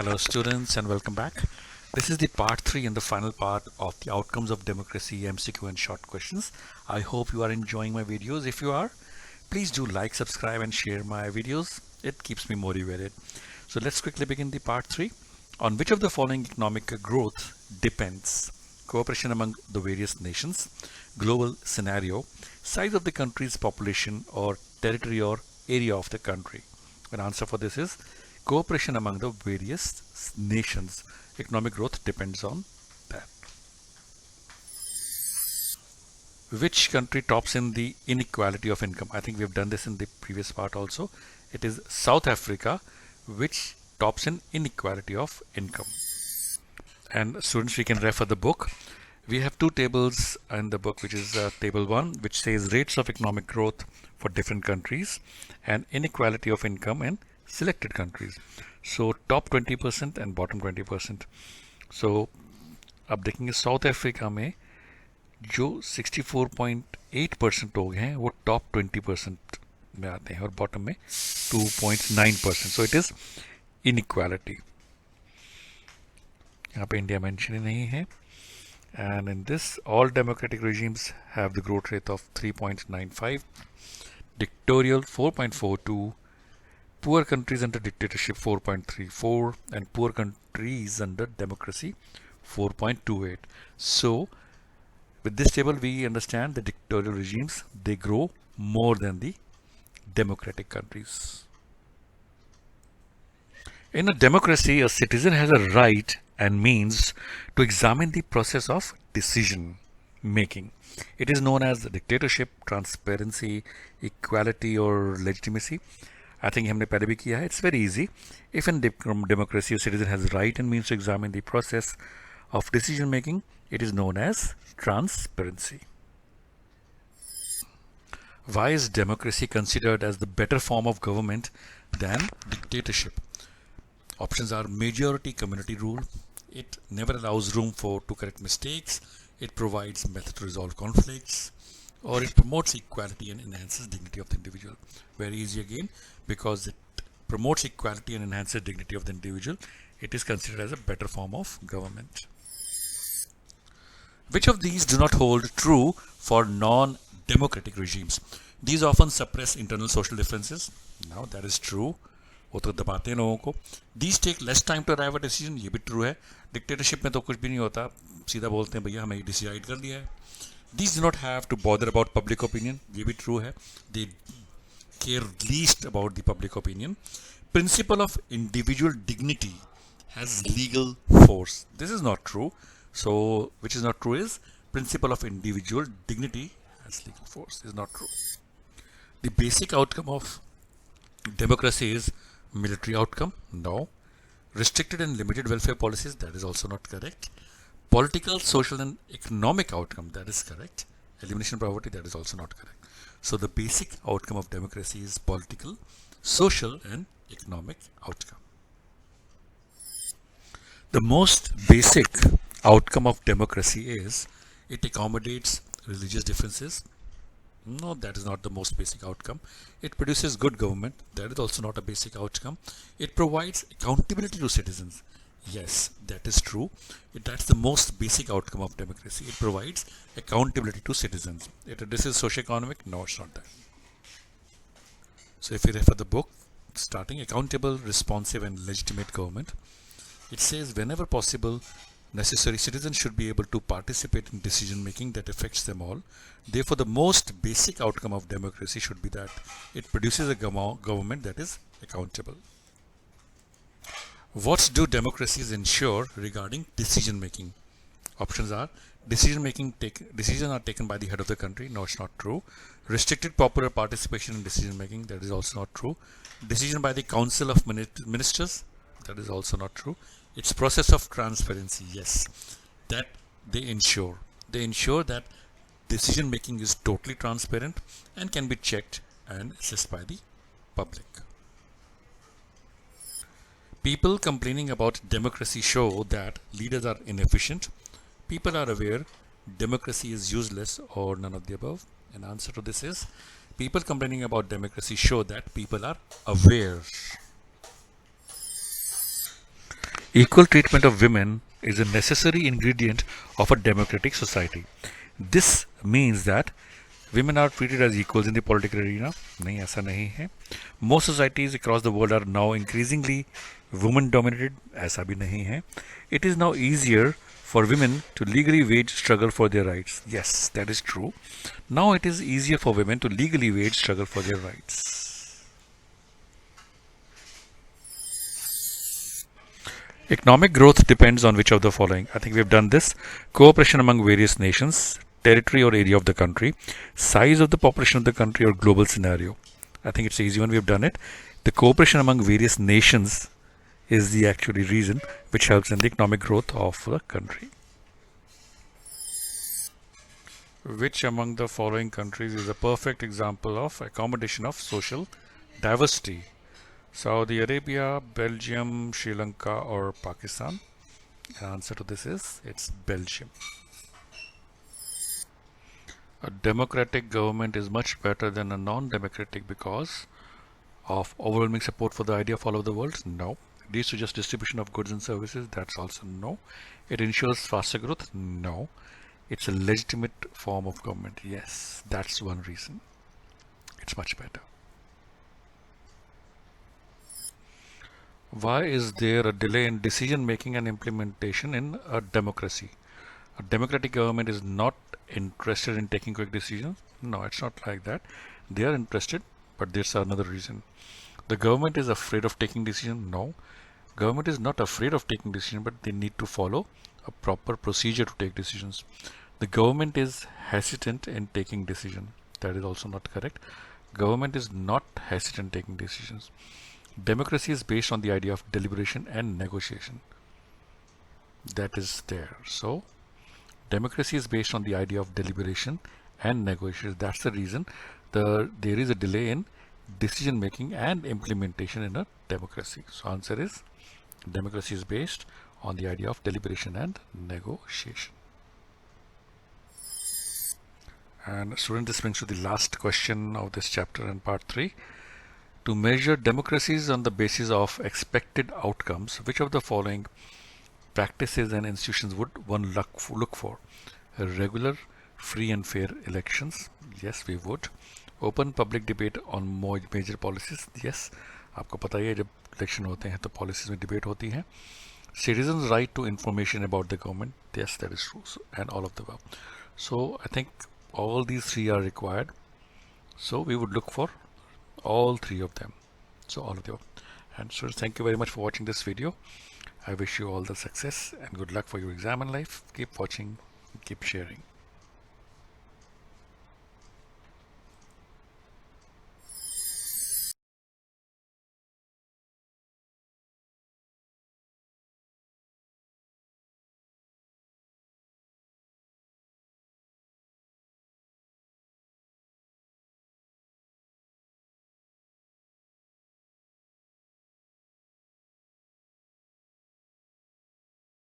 Hello students and welcome back. This is the part 3 and the final part of the outcomes of democracy, MCQ and short questions. I hope you are enjoying my videos. If you are, please do like, subscribe and share my videos. It keeps me motivated. So let's quickly begin the part 3. On which of the following economic growth depends? Cooperation among the various nations, global scenario, size of the country's population or territory or area of the country. An answer for this is cooperation among the various nations. Economic growth depends on that. Which country tops in the inequality of income? I think we've done this in the previous part also. It is South Africa, which tops in inequality of income. And students, we can refer the book. We have two tables in the book, which is table 1, which says rates of economic growth for different countries and inequality of income in selected countries. So top 20% and bottom 20%. So अब देखेंगे south Africa में जो 64.8% लोग हैं वो top 20% में आते हैं और बॉटम में 2.9%. So it is inequality. यहाँ पे इंडिया मेंशन ही नहीं है. And in this, all democratic regimes have the growth rate of 3.95, dictatorial 4.42, poor countries under dictatorship 4.34, and poor countries under democracy 4.28. So, with this table, we understand the dictatorial regimes, they grow more than the democratic countries. In a democracy, a citizen has a right and means to examine the process of decision making. It is known as dictatorship, transparency, equality or legitimacy. I think हमने पहले भी किया है. It's very easy. If in democracy a citizen has right and means to examine the process of decision making, it is known as transparency. Why is democracy considered as the better form of government than dictatorship? Options are majority community rule. It never allows room to correct mistakes. It provides method to resolve conflicts, or it promotes equality and enhances dignity of the individual. Very easy again, because it promotes equality and enhances dignity of the individual. It is considered as a better form of government. Which of these do not hold true for non-democratic regimes? These often suppress internal social differences. Now that is true. वो तो दबाते हैं लोगों को. These take less time to arrive at decision. ये भी true है. Dictatorship में तो कुछ भी नहीं होता, सीधा बोलते हैं भैया हमें डिसाइड कर लिया है. These do not have to bother about public opinion. ये भी ट्रू है. They care least about the public opinion. Principle of individual dignity has legal force. This is not true. So which is not true is principle of individual dignity has legal force. Is not true. The basic outcome of democracy is military outcome. No. Restricted and limited welfare policies. That is also not correct. Political, social and economic outcome. That is correct. Elimination of poverty. That is also not correct. So the basic outcome of democracy is political, social and economic outcome. The most basic outcome of democracy is it accommodates religious differences. No, that is not the most basic outcome. It produces good government. That is also not a basic outcome. It provides accountability to citizens. Yes, that is true. That's the most basic outcome of democracy. It provides accountability to citizens. It addresses socio-economic. No, it's not that. So if you refer the book, starting accountable, responsive and legitimate government, it says whenever possible, necessary citizens should be able to participate in decision making that affects them all. Therefore, the most basic outcome of democracy should be that it produces a government that is accountable. What do democracies ensure regarding decision making? Options are decisions are taken by the head of the country. No, it's not true. Restricted popular participation in decision making. That is also not true. Decision by the Council of Ministers. That is also not true. It's process of transparency. Yes, that they ensure. They ensure that decision making is totally transparent and can be checked and assessed by the public. People complaining about democracy show that leaders are inefficient. People are aware democracy is useless, or none of the above. An answer to this is people complaining about democracy show that people are aware. Equal treatment of women is a necessary ingredient of a democratic society. This means that women are treated as equals in the political arena. नहीं ऐसा नहीं है. Most societies across the world are now increasingly women dominated. ऐसा भी नहीं है. It is now easier for women to legally wage struggle for their rights. Yes, that is true. Now it is easier for women to legally wage struggle for their rights. Economic growth depends on which of the following? I think we have done this. Cooperation among various nations, territory or area of the country, size of the population of the country, or global scenario. I think it's an easy one. We have done it. The cooperation among various nations is the actually reason which helps in the economic growth of the country. Which among the following countries is a perfect example of accommodation of social diversity? Saudi Arabia, Belgium, Sri Lanka, or Pakistan? The answer to this is it's Belgium. A democratic government is much better than a non-democratic because of overwhelming support for the idea of all over the world? No. It leads to just distribution of goods and services? That's also no. It ensures faster growth? No. It's a legitimate form of government? Yes, that's one reason. It's much better. Why is there a delay in decision making and implementation in a democracy? A democratic government is not interested in taking quick decisions. No, it's not like that. They are interested, but there's another reason. The government is afraid of taking decisions. No, government is not afraid of taking decisions, but they need to follow a proper procedure to take decisions. The government is hesitant in taking decisions. That is also not correct. Government is not hesitant in taking decisions. Democracy is based on the idea of deliberation and negotiation. That is there. So, democracy is based on the idea of deliberation and negotiation. That's the reason there is a delay in decision making and implementation in a democracy. So, answer is democracy is based on the idea of deliberation and negotiation. And student, this brings to the last question of this chapter and part 3. To measure democracies on the basis of expected outcomes, which of the following practices and institutions would one look for? Regular, free and fair elections? Yes, we would. Open public debate on major policies? Yes, आपको पता ही है जब election होते हैं तो policies में debate होती हैं. Citizens' right to information about the government? Yes, that is true. And all of the above. So I think all these three are required. So we would look for all three of them. So all of them. And so thank you very much for watching this video. I wish you all the success and good luck for your exam in life. Keep watching, keep sharing.